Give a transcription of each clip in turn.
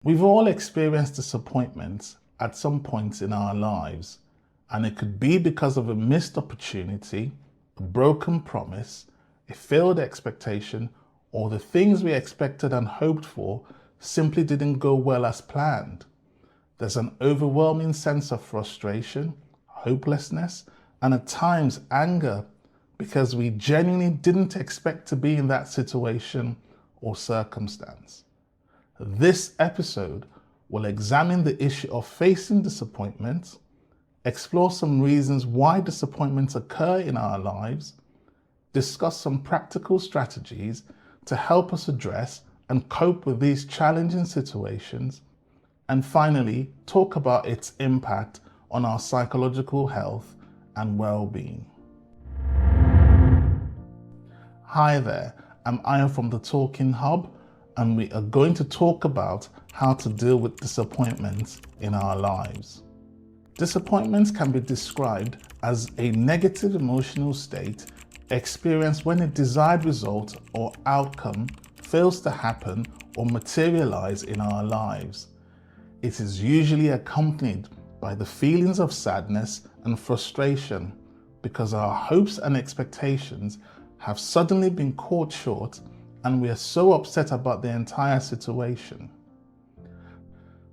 We've all experienced disappointment at some point in our lives, and it could be because of a missed opportunity, a broken promise, a failed expectation, or the things we expected and hoped for simply didn't go well as planned. There's an overwhelming sense of frustration, hopelessness, and at times anger because we genuinely didn't expect to be in that situation or circumstance. This episode will examine the issue of facing disappointment, explore some reasons why disappointments occur in our lives, discuss some practical strategies to help us address and cope with these challenging situations, and finally, talk about its impact on our psychological health and well-being. Hi there, I'm Aya from the Talking Hub, and we are going to talk about how to deal with disappointments in our lives. Disappointments can be described as a negative emotional state experienced when a desired result or outcome fails to happen or materialize in our lives. It is usually accompanied by the feelings of sadness and frustration because our hopes and expectations have suddenly been caught short and we are so upset about the entire situation.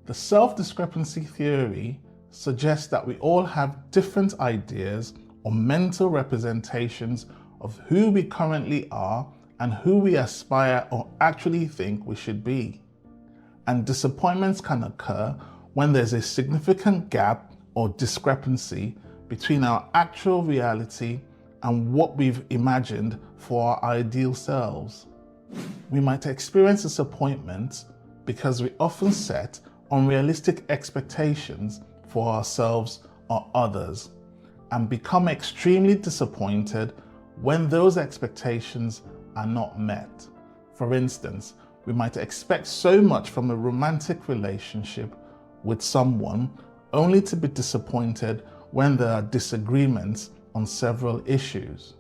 The self-discrepancy theory suggests that we all have different ideas or mental representations of who we currently are and who we aspire or actually think we should be. And disappointments can occur when there's a significant gap or discrepancy between our actual reality and what we've imagined for our ideal selves. We might experience disappointment because we often set unrealistic expectations for ourselves or others and become extremely disappointed when those expectations are not met. For instance, we might expect so much from a romantic relationship with someone only to be disappointed when there are disagreements on several issues.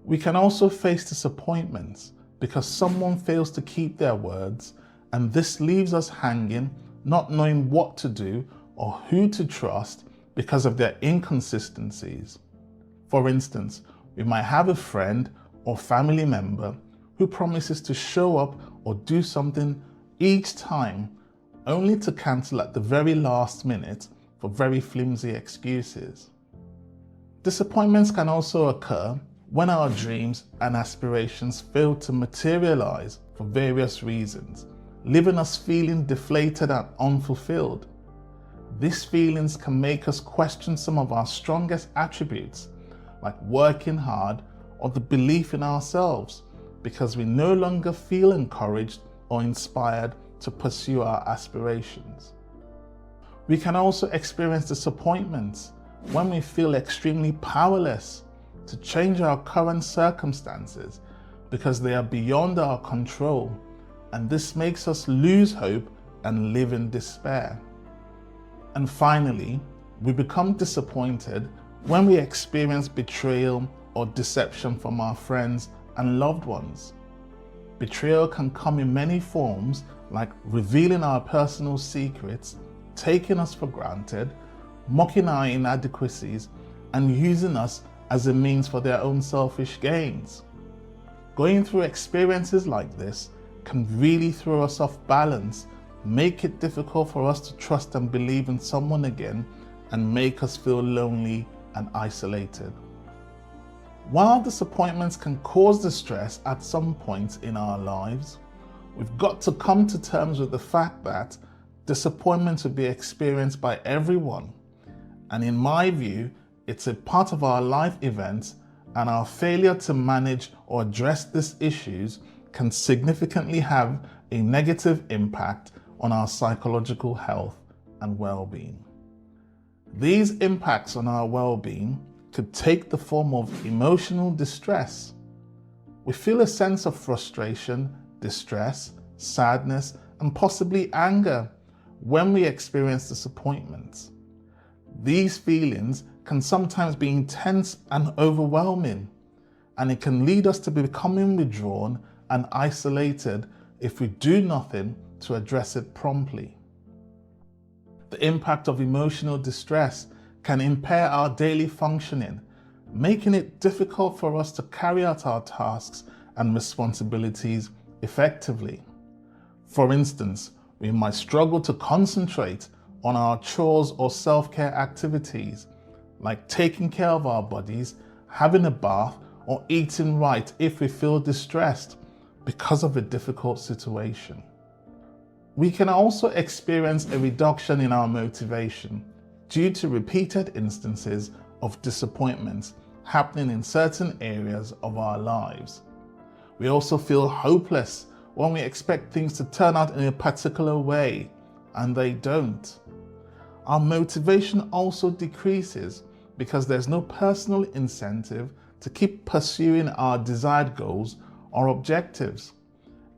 We can also face disappointments because someone fails to keep their words, and this leaves us hanging, not knowing what to do or who to trust because of their inconsistencies. For instance, we might have a friend or family member who promises to show up or do something each time, only to cancel at the very last minute for very flimsy excuses. Disappointments can also occur when our dreams and aspirations fail to materialize for various reasons, leaving us feeling deflated and unfulfilled. These feelings can make us question some of our strongest attributes, like working hard or the belief in ourselves, because we no longer feel encouraged or inspired to pursue our aspirations. We can also experience disappointments when we feel extremely powerless to change our current circumstances because they are beyond our control, and this makes us lose hope and live in despair. And finally, we become disappointed when we experience betrayal or deception from our friends and loved ones. Betrayal can come in many forms, like revealing our personal secrets, taking us for granted, mocking our inadequacies, and using us as a means for their own selfish gains. Going through experiences like this can really throw us off balance, make it difficult for us to trust and believe in someone again, and make us feel lonely and isolated. While disappointments can cause distress at some point in our lives, we've got to come to terms with the fact that disappointment will be experienced by everyone. And in my view, it's a part of our life events, and our failure to manage or address these issues can significantly have a negative impact on our psychological health and well-being. These impacts on our well-being could take the form of emotional distress. We feel a sense of frustration, distress, sadness, and possibly anger when we experience disappointments. These feelings can sometimes be intense and overwhelming, and it can lead us to becoming withdrawn and isolated if we do nothing to address it promptly. The impact of emotional distress can impair our daily functioning, making it difficult for us to carry out our tasks and responsibilities effectively. For instance, we might struggle to concentrate on our chores or self-care activities, like taking care of our bodies, having a bath, or eating right if we feel distressed because of a difficult situation. We can also experience a reduction in our motivation due to repeated instances of disappointments happening in certain areas of our lives. We also feel hopeless when we expect things to turn out in a particular way and they don't. Our motivation also decreases because there's no personal incentive to keep pursuing our desired goals or objectives.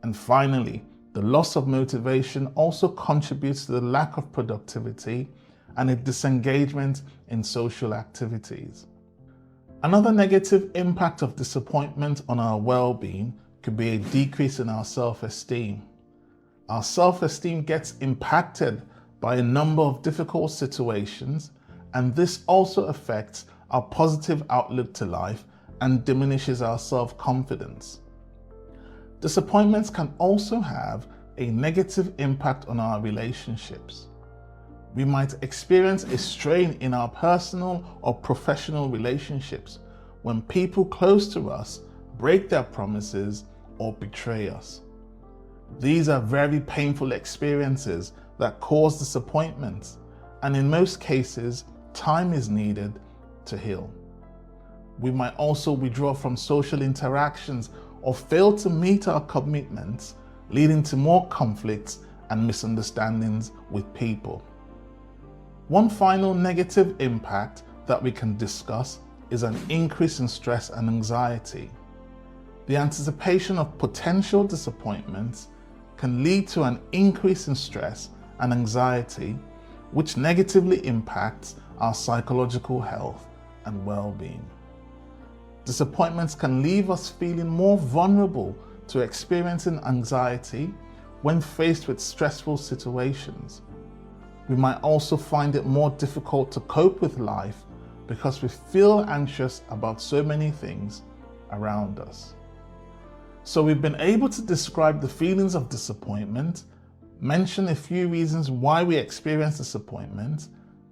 And finally, the loss of motivation also contributes to the lack of productivity and a disengagement in social activities. Another negative impact of disappointment on our well-being could be a decrease in our self-esteem. Our self-esteem gets impacted by a number of difficult situations, and this also affects our positive outlook to life and diminishes our self-confidence. Disappointments can also have a negative impact on our relationships. We might experience a strain in our personal or professional relationships when people close to us break their promises or betray us. These are very painful experiences that cause disappointment, and in most cases, time is needed to heal. We might also withdraw from social interactions or fail to meet our commitments, leading to more conflicts and misunderstandings with people. One final negative impact that we can discuss is an increase in stress and anxiety. The anticipation of potential disappointments can lead to an increase in stress and anxiety, which negatively impacts our psychological health and well-being. Disappointments can leave us feeling more vulnerable to experiencing anxiety when faced with stressful situations. We might also find it more difficult to cope with life because we feel anxious about so many things around us. So we've been able to describe the feelings of disappointment, mention a few reasons why we experience disappointment,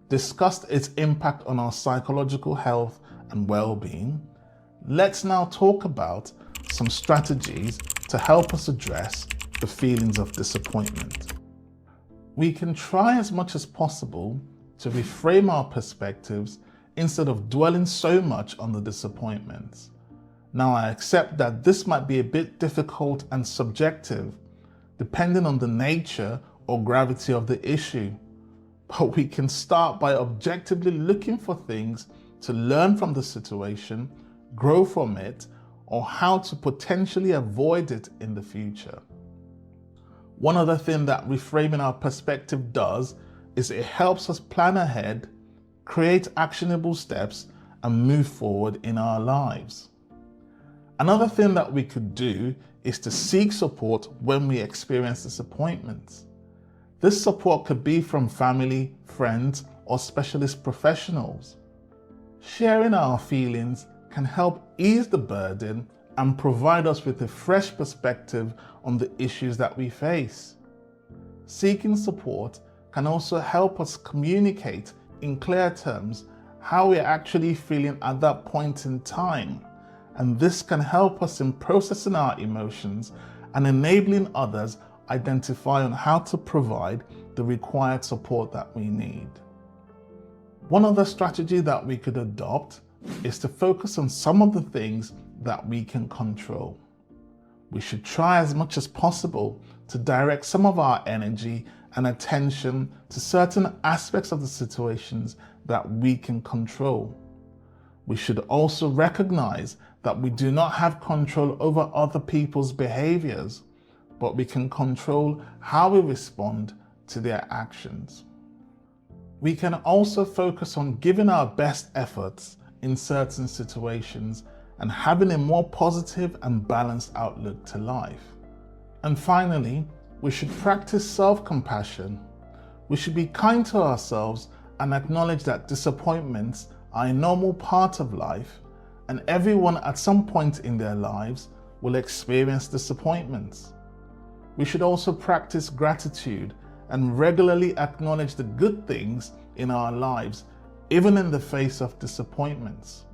discussed its impact on our psychological health and well-being. Let's now talk about some strategies to help us address the feelings of disappointment. We can try as much as possible to reframe our perspectives instead of dwelling so much on the disappointments. Now, I accept that this might be a bit difficult and subjective, depending on the nature or gravity of the issue, but we can start by objectively looking for things to learn from the situation, grow from it, or how to potentially avoid it in the future. One other thing that reframing our perspective does is it helps us plan ahead, create actionable steps, and move forward in our lives. Another thing that we could do is to seek support when we experience disappointments. This support could be from family, friends, or specialist professionals. Sharing our feelings can help ease the burden and provide us with a fresh perspective on the issues that we face. Seeking support can also help us communicate in clear terms how we're actually feeling at that point in time, and this can help us in processing our emotions and enabling others identify on how to provide the required support that we need. One other strategy that we could adopt is to focus on some of the things that we can control. We should try as much as possible to direct some of our energy and attention to certain aspects of the situations that we can control. We should also recognize that we do not have control over other people's behaviors, but we can control how we respond to their actions. We can also focus on giving our best efforts in certain situations and having a more positive and balanced outlook to life. And finally, we should practice self-compassion. We should be kind to ourselves and acknowledge that disappointments are a normal part of life, and everyone at some point in their lives will experience disappointments. We should also practice gratitude and regularly acknowledge the good things in our lives, even in the face of disappointments.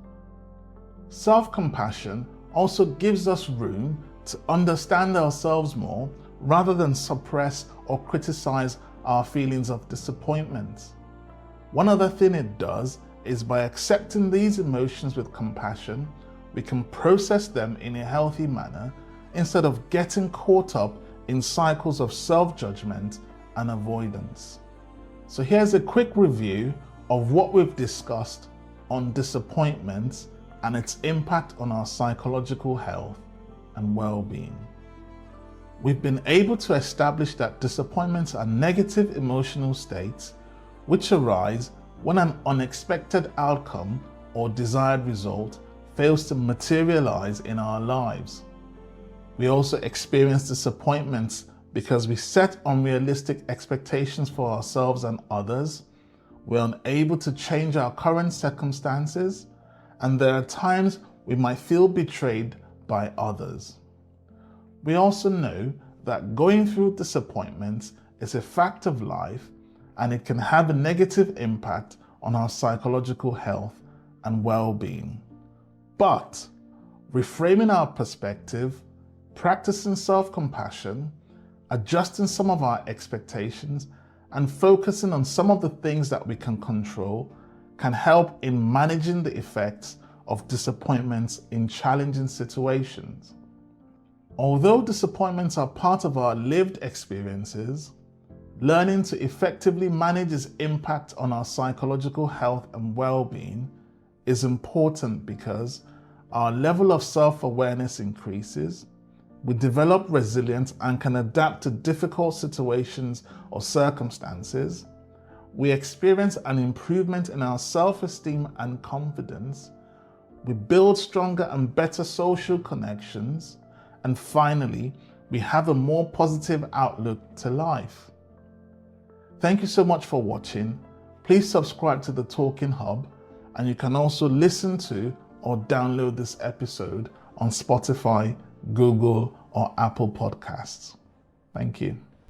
Self-compassion also gives us room to understand ourselves more rather than suppress or criticize our feelings of disappointment. One other thing it does is by accepting these emotions with compassion, we can process them in a healthy manner instead of getting caught up in cycles of self-judgment and avoidance. So here's a quick review of what we've discussed on disappointment and its impact on our psychological health and well-being. We've been able to establish that disappointments are negative emotional states which arise when an unexpected outcome or desired result fails to materialize in our lives. We also experience disappointments because we set unrealistic expectations for ourselves and others. We're unable to change our current circumstances, and there are times we might feel betrayed by others. We also know that going through disappointments is a fact of life, and it can have a negative impact on our psychological health and well-being. But reframing our perspective, practicing self-compassion, adjusting some of our expectations, and focusing on some of the things that we can control can help in managing the effects of disappointments in challenging situations. Although disappointments are part of our lived experiences, learning to effectively manage its impact on our psychological health and well-being is important because our level of self-awareness increases, we develop resilience and can adapt to difficult situations or circumstances, we experience an improvement in our self-esteem and confidence, we build stronger and better social connections, and finally, we have a more positive outlook to life. Thank you so much for watching. Please subscribe to the Talking Hub, and you can also listen to or download this episode on Spotify, Google, or Apple Podcasts. Thank you.